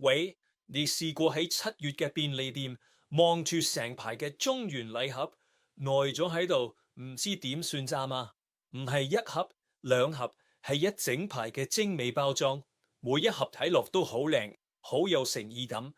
喂，你試過喺7月嘅便利店望住成排嘅中元禮盒，呆咗喺度，唔知點算咋嘛？唔係一盒、兩盒，係一整排嘅精美包裝，每一盒睇落都好靚，好有誠意咁。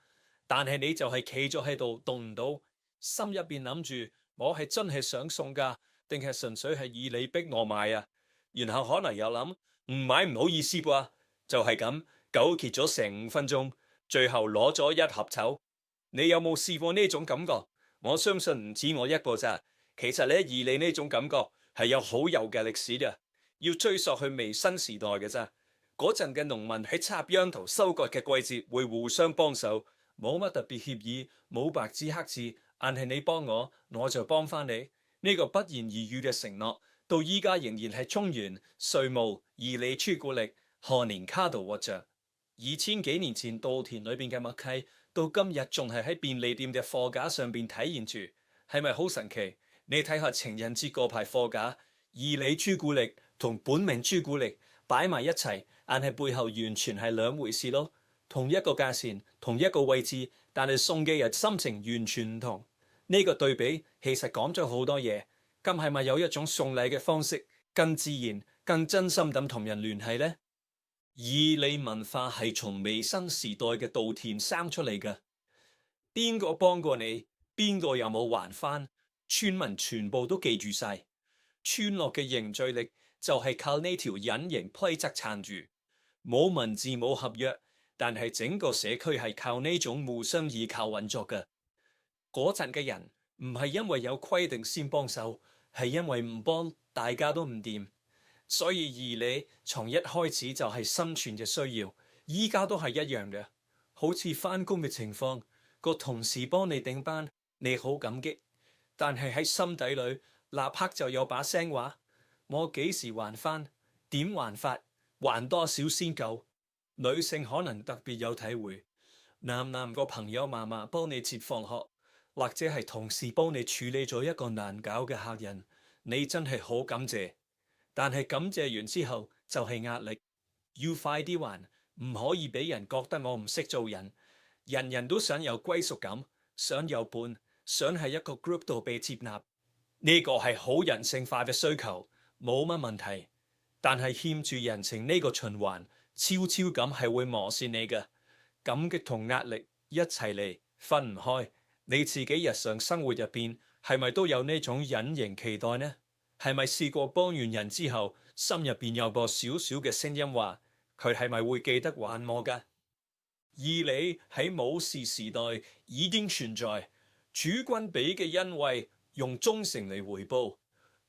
但係你就係企咗喺度動唔到，心入邊諗住我係真係想送㗎，定係純粹係以你逼我買啊？然後可能又諗唔買唔好意思啩，就係咁糾結咗成5分鐘。最後攞咗一盒走，你有冇試過呢種感覺？我相信唔止我一個咋。其實咧，以你呢種感覺係有好悠嘅歷史嘅，要追溯去微新時代嘅咋。嗰陣嘅農民喺插秧同收割嘅季節會互相幫手，冇乜特別協議，冇白紙黑字，但係你幫我，我就幫翻你。呢個不言而喻嘅承諾，到依家仍然係中原、歲暮、義利朱古力、賀年卡度活着。2000幾年前稻田裏邊嘅默契，到今日仲係喺便利店嘅貨架上邊體現住，係咪好神奇？你睇下情人節嗰排貨架，義利朱古力同本命朱古力擺埋一齊，但係背後完全係兩回事咯。同一個價錢，同一個位置，但係送嘅人心情完全唔同。呢個對比其實講咗好多嘢。咁係咪有一種送禮嘅方式更自然、更真心咁同人聯繫呢？義利文化係從微新時代嘅稻田生出嚟嘅，邊個幫過你，邊個有冇還翻，村民全部都記住晒。村落嘅凝聚力就係靠呢條隱形規則撐住，冇文字冇合約，但係整個社區係靠呢種互相依靠運作嘅。嗰陣嘅人唔係因為有規定先幫手，係因為唔幫大家都唔掂。所以義利從一開始就係生存嘅需要，依家都係一樣嘅。好似返工嘅情況，個同事幫你頂班，你好感激，但係喺心底裏立刻就有把聲話：我幾時還返？點還法？還多少先夠？女性可能特別有體會，男個朋友嫲嫲幫你接放學，或者係同事幫你處理咗一個難搞嘅客人，你真係好感謝。但係感謝完之後就係壓力，要快啲還，唔可以俾人覺得我唔識做人。人人都想有歸屬感，想有伴，想喺一個 group 度被接納，呢個係好人性化嘅需求，冇乜問題。但係欠住人情呢個循環，悄悄咁係會磨蝕你嘅。感激同壓力一齊嚟，分唔開。你自己日常生活入邊係咪都有呢種隱形期待呢？係咪試過幫完人之後，心入邊有個小小嘅聲音話佢係咪會記得還我㗎？義利喺武士時代已經存在，主君俾嘅恩惠用忠誠嚟回報。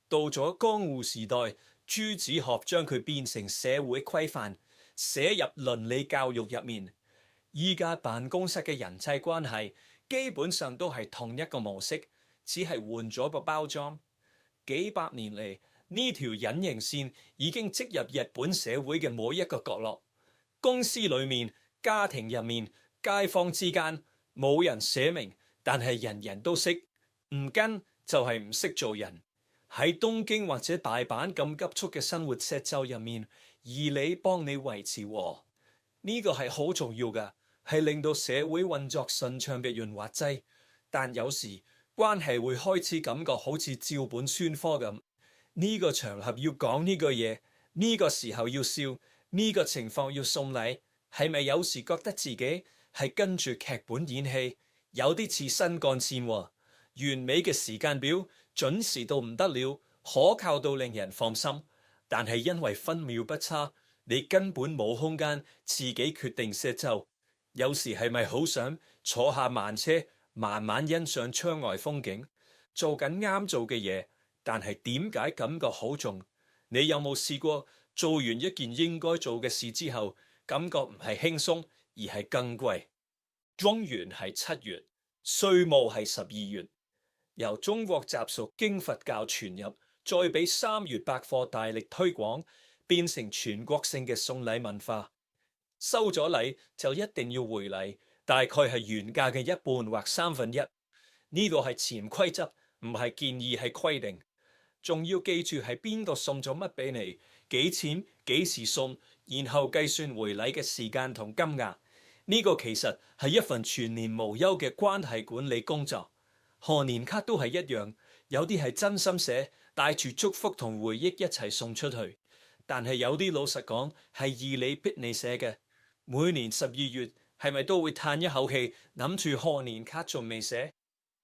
到咗江戶時代，朱子學將佢變成社會規範，寫入倫理教育入面。依家辦公室嘅人際關係基本上都係同一個模式，只係換咗個包裝。幾百年嚟，呢條隱形線已經織入日本社會嘅每一個角落。公司裏面、家庭入面、街坊之間，冇人寫明，但係人人都識。唔跟就係唔識做人。喺東京或者大阪咁急促嘅生活節奏入面，義利幫你維持和，呢個係好重要㗎，係令到社會運作順暢嘅潤滑劑。但有時關係會開始感覺好似照本宣科咁，呢個場合要講呢句嘢，呢個時候要笑，呢個情況要送禮，係咪有時覺得自己係跟住劇本演戲？有啲似新幹線喎，完美嘅時間表，準時到唔得了，可靠到令人放心。但係因為分秒不差，你根本冇空間自己決定節奏。有時係咪好想坐下慢車？慢慢欣賞窗外風景，做緊啱做嘅嘢，但係點解感覺好重？你有冇試過做完一件應該做嘅事之後，感覺唔係輕鬆，而係更貴？中元係7月，歲暮係12月，由中國習俗經佛教傳入，再俾3月百貨大力推廣，變成全國性嘅送禮文化。收咗禮就一定要回禮。大概係原價嘅一半或1/3，呢個係潛規則，唔係建議，係規定。仲要記住係邊個送咗乜俾你，幾錢，幾時送，然後計算回禮嘅時間同金額。呢個其實係一份全年無休嘅關係管理工作。賀年卡都係一樣，有啲係真心寫，帶住祝福同回憶一齊送出去。但係有啲老實講係義理逼你寫嘅。每年12月係咪都會嘆一口氣，諗住賀年卡仲未寫？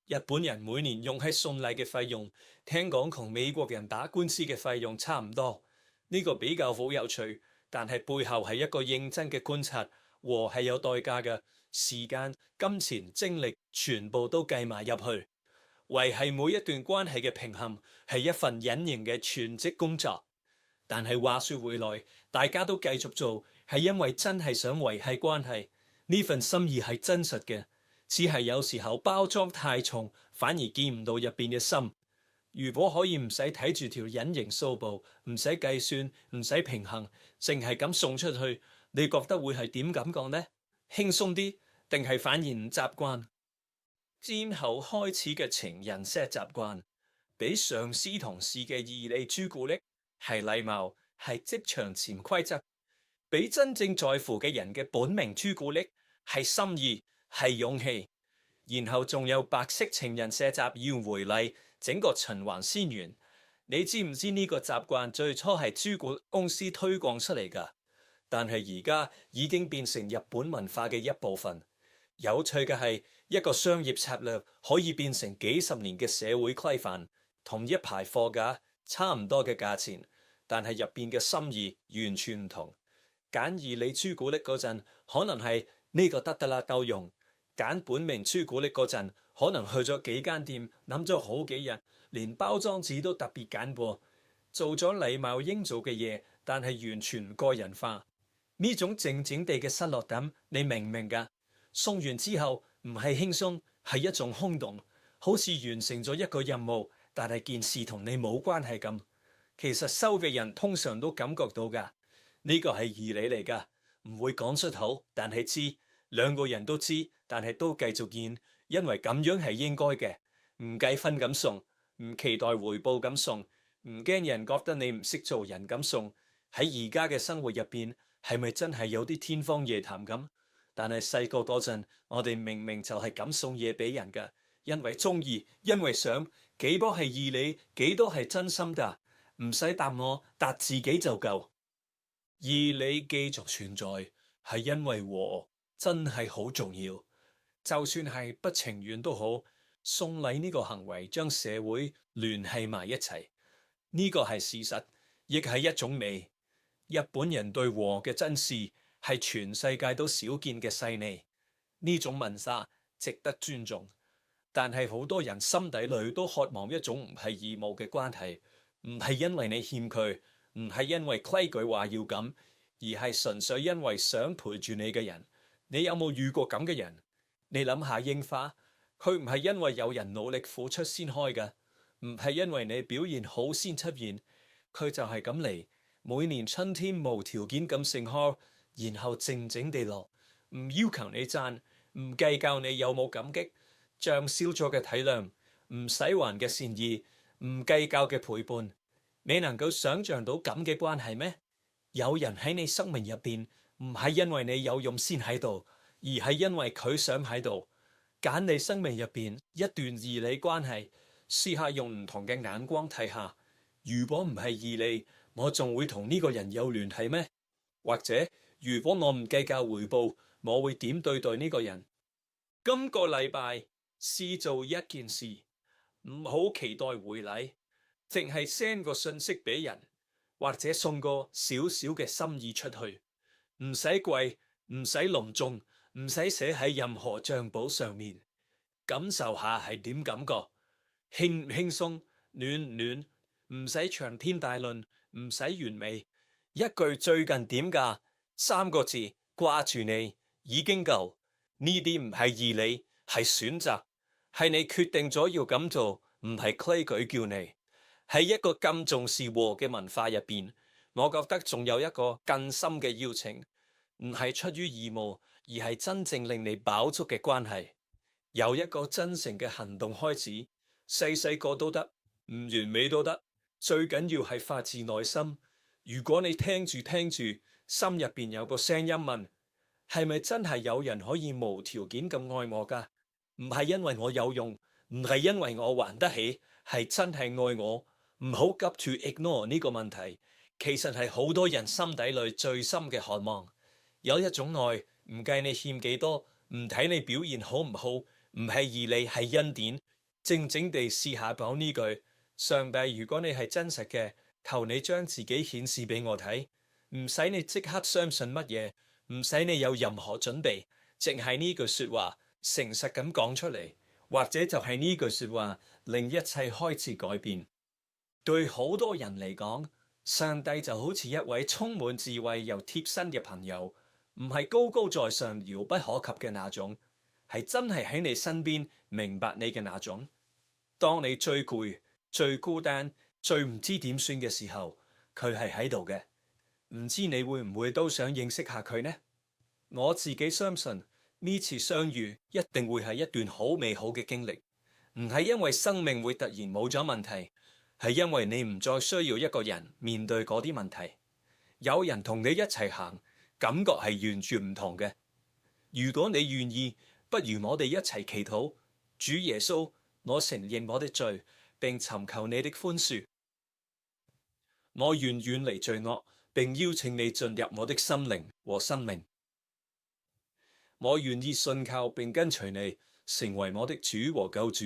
日本人每年用喺送禮嘅費用，聽講同美國人打官司嘅費用差唔多。呢個比較好有趣，但係背後係一個認真嘅觀察。和係有代價嘅，時間、金錢、精力全部都計埋入去。維繫每一段關係嘅平衡係一份隱形嘅全職工作。但係話說回來，大家都繼續做，係因為真係想維繫關係。呢份心意係真實嘅，只係有時候包裝太重，反而見唔到入邊嘅心。如果可以唔使睇住條隱形數簿，唔使計算，唔使平衡，淨係咁送出去，你覺得會係點感覺呢？輕鬆啲，定係反而唔習慣？戰後開始嘅情人 set 習慣，俾上司同事嘅義理朱古力係禮貌，係職場潛規則；俾真正在乎嘅人嘅本命朱古力係心意，係勇氣。然後仲有白色情人 set 習要回禮，整個循環先完。你知唔知呢個習慣最初係朱古力公司推廣出嚟㗎？但係而家已經變成日本文化嘅一部分。有趣嘅係，一個商業策略可以變成幾十年嘅社會規範。同一排貨架，差唔多嘅價錢，但係入邊嘅心意完全唔同。揀義理朱古力嗰陣，可能係呢個得啦夠用；揀本命朱古力嗰陣，可能去咗幾間店，諗咗好幾日，連包裝紙都特別揀過，做咗禮貌應做嘅嘢，但係完全唔個人化。呢種靜靜地嘅失落感，你明唔明㗎？送完之後唔係輕鬆，係一種空洞，好似完成咗一個任務，但係件事同你冇關係咁。其實收嘅人通常都感覺到㗎，呢個係義理嚟㗎，唔會講出口，但係知，兩個人都知，但係都繼續見，因為咁樣係應該嘅，唔計分咁送，唔期待回報咁送，唔驚人覺得你唔識做人咁送。喺而家嘅生活入邊，係咪真係有啲天方夜譚咁？但係細個嗰陣，我哋明明就係咁送嘢俾人㗎，因為中意，因為想，幾多係義理，幾多係真心㗎，唔使答我，答自己就夠。義理繼續存在，係因為和真係好重要。就算係不情願都好，送禮呢個行為將社會聯繫埋一齊，呢個係事實，亦係一種美。日本人對和嘅珍視係全世界都少見嘅細膩，呢種文化值得尊重。但係好多人心底裏都渴望一種唔係義務嘅關係，唔係因為你欠佢，唔係因為規矩話要咁，而係純粹因為想陪住你嘅人。你有冇遇過咁嘅人？你諗下櫻花，佢唔係因為有人努力付出先開㗎，唔係因為你表現好先出現，佢就係咁嚟。每年春天無條件咁盛開，然後靜靜地落，唔要求你讚，唔計較你有冇感激，像少咗嘅體諒，唔使還嘅善意，唔計較嘅陪伴。你能夠想象到咁嘅關係咩？有人喺你生命入邊，唔係因為你有用先喺度，而係因為佢想喺度。揀你生命入邊一段義理關係，試下用唔同嘅眼光睇下。如果唔係義理，我仲會同呢個人有聯繫咩？或者如果我唔計較回報，我會點對待呢個人？今個禮拜試做一件事，唔好期待回禮，淨係 send 個信息俾人，或者送個少少嘅心意出去，唔使貴，唔使隆重，唔使寫喺任何賬簿上面，感受下係點感覺，輕唔輕鬆，暖唔暖，唔使長篇大論。唔使完美，一句最近點㗎，3個字掛住你已經夠。呢啲唔係義理，係選擇，係你決定咗要咁做，唔係規矩叫你。喺一個咁重視和嘅文化入邊，我覺得仲有一個更深嘅邀請，唔係出於義務，而係真正令你飽足嘅關係。由一個真誠嘅行動開始，細細個都得，唔完美都得。最緊要係發自內心。如果你聽住聽住，心入邊有個聲音問：係咪真係有人可以無條件咁愛我㗎？唔係因為我有用，唔係因為我還得起，係真係愛我。唔好急住 ignore 呢個問題，其實係好多人心底裏最深嘅渴望。有一種愛，唔計你欠幾多，唔睇你表現好唔好，唔係義理，係恩典。靜靜地試下講呢句：上帝，如果你係真實嘅，求你將自己顯示俾我睇，唔使你即刻相信乜嘢，唔使你有任何準備，淨係呢句說話誠實咁講出嚟，或者就係呢句說話令一切開始改變。對好多人嚟講，上帝就好似一位充滿智慧又貼身嘅朋友，唔係高高在上遙不可及嘅那種，係真係喺你身邊明白你嘅那種。當你最攰、最孤單、最唔知點算嘅時候，佢係喺度嘅。唔知你會唔會都想認識下佢呢？我自己相信呢次相遇一定會係一段好美好嘅經歷，唔係因為生命會突然冇咗問題，係因為你唔再需要一個人面對嗰啲問題，有人同你一齊行，感覺係完全唔同嘅。如果你願意，不如我哋一齊祈禱。主耶穌，我承認我的罪，並尋求你的寬恕。我願遠離罪惡，並邀請你進入我的心靈和生命。我願意信靠並跟隨你，成為我的主和救主。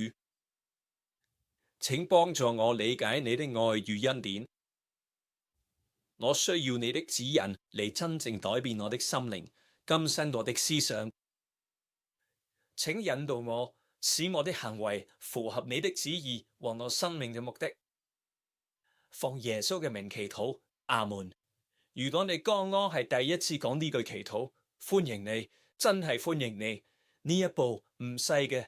請幫助我理解你的愛與恩典。我需要你的指引嚟真正改變我的心靈，更新我的思想。請引導我，使我的行為符合你的旨意和我生命嘅目的。奉耶穌嘅名祈禱，阿門。如果你剛剛係第一次講呢句祈禱，歡迎你，真係歡迎你。呢一步唔細嘅，